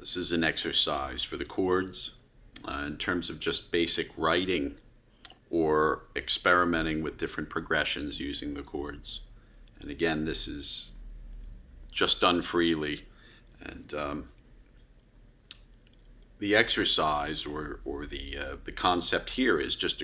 This is an exercise for the chords in terms of just basic writing or experimenting with different progressions using the chords. And again, this is just done freely. And the exercise or the concept here is just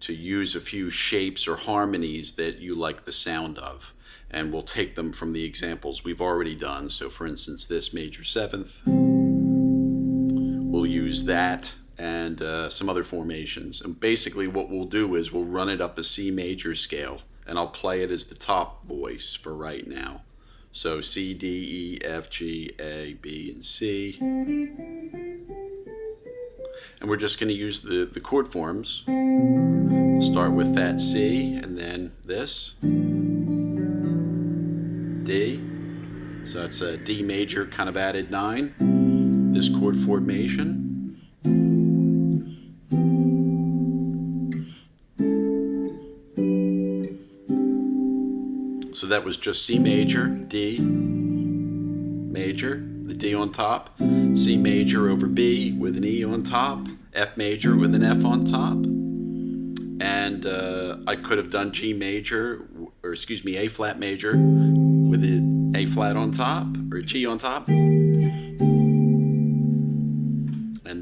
to use a few shapes or harmonies that you like the sound of. And we'll take them from the examples we've already done. So for instance, this major seventh, we'll use that and some other formations. And basically what we'll do is we'll run it up a C major scale, and I'll play it as the top voice for right now. So C, D, E, F, G, A, B, and C. And we're just going to use the chord forms. We'll start with that C, and then this. D, so that's a D major kind of added 9, this chord formation. So that was just C major, D major, the D on top, C major over B with an E on top, F major with an F on top, and I could have done G major, or excuse me, A flat major with an A flat on top, or G on top, and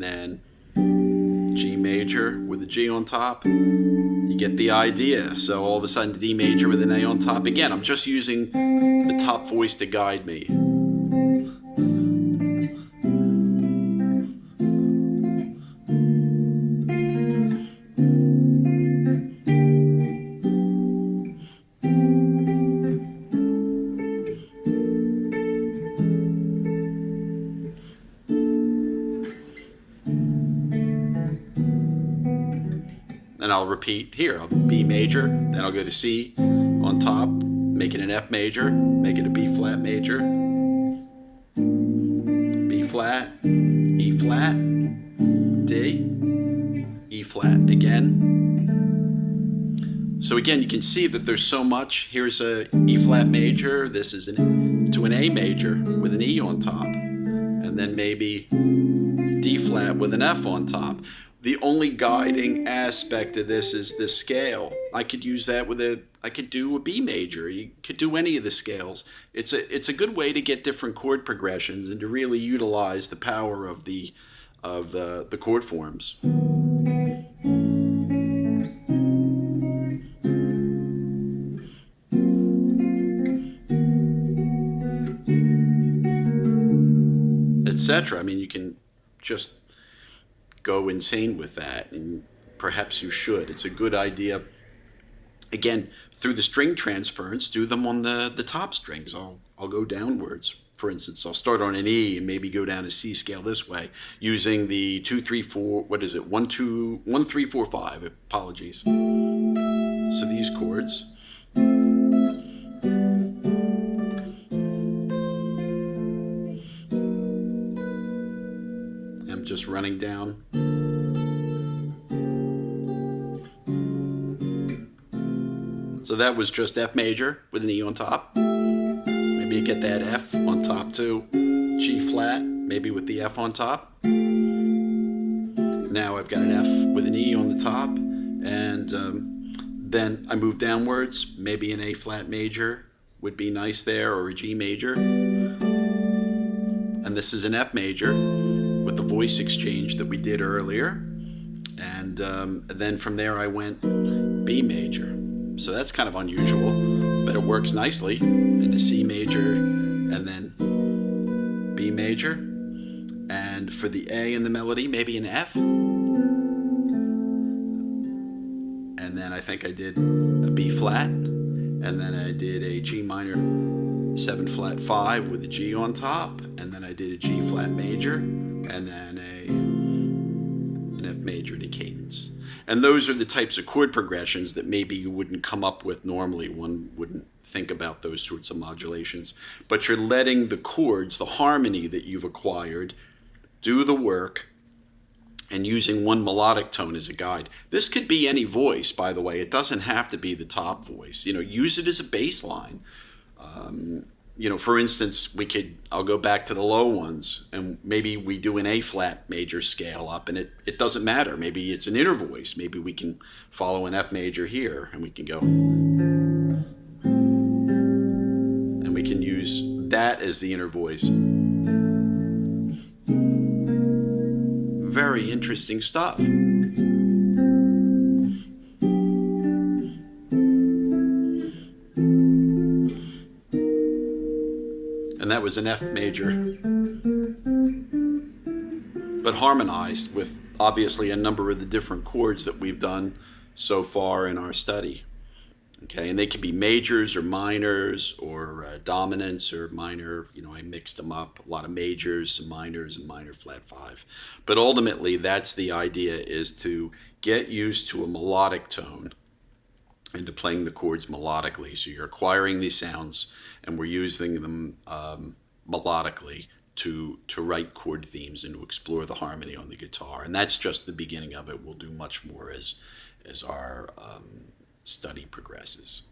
then G major with a G on top. You get the idea. So all of a sudden D major with an A on top. Again, I'm just using the top voice to guide me. And I'll repeat here. I'll B major, then I'll go to C on top, make it an F major, make it a B flat major, B flat, E flat, D, E flat again. So again, you can see that there's so much. Here's a E flat major, this is to an A major with an E on top, and then maybe D flat with an F on top. The only guiding aspect of this is the scale. I could use that with I could do a B major. You could do any of the scales. It's a good way to get different chord progressions and to really utilize the power of the chord forms. Etc. I mean, you can just go insane with that, and perhaps you should. It's a good idea. Again, through the string transference, do them on the top strings. I'll go downwards. For instance, I'll start on an E and maybe go down a C scale this way, using the 2, 3, 4. What is it? 1, 2, 1, 3, 4, 5. Apologies. So these chords. I'm just running down. So that was just F major with an E on top. Maybe you get that F on top too. G flat, maybe with the F on top. Now I've got an F with an E on the top. And then I move downwards. Maybe an A flat major would be nice there, or a G major. And this is an F major with the voice exchange that we did earlier. And then from there I went B major. So that's kind of unusual, but it works nicely. And a C major, and then B major. And for the A in the melody, maybe an F. And then I think I did a B flat. And then I did a G minor 7 flat 5 with a G on top. And then I did a G flat major. And then an F major to cadence. And those are the types of chord progressions that maybe you wouldn't come up with normally. One wouldn't think about those sorts of modulations. But you're letting the chords, the harmony that you've acquired, do the work, and using one melodic tone as a guide. This could be any voice, by the way. It doesn't have to be the top voice. You know, use it as a bass line. for instance, I'll go back to the low ones, and maybe we do an A flat major scale up, and it doesn't matter. Maybe it's an inner voice. Maybe we can follow an F major here, and we can go, and we can use that as the inner voice. Very interesting stuff. And that was an F major, but harmonized with obviously a number of the different chords that we've done so far in our study. Okay, and they can be majors or minors or dominants or minor. I mixed them up, a lot of majors, some minors, and minor flat 5. But ultimately, that's the idea, is to get used to a melodic tone and to playing the chords melodically. So you're acquiring these sounds, and we're using them melodically to write chord themes and to explore the harmony on the guitar. And that's just the beginning of it. We'll do much more as our study progresses.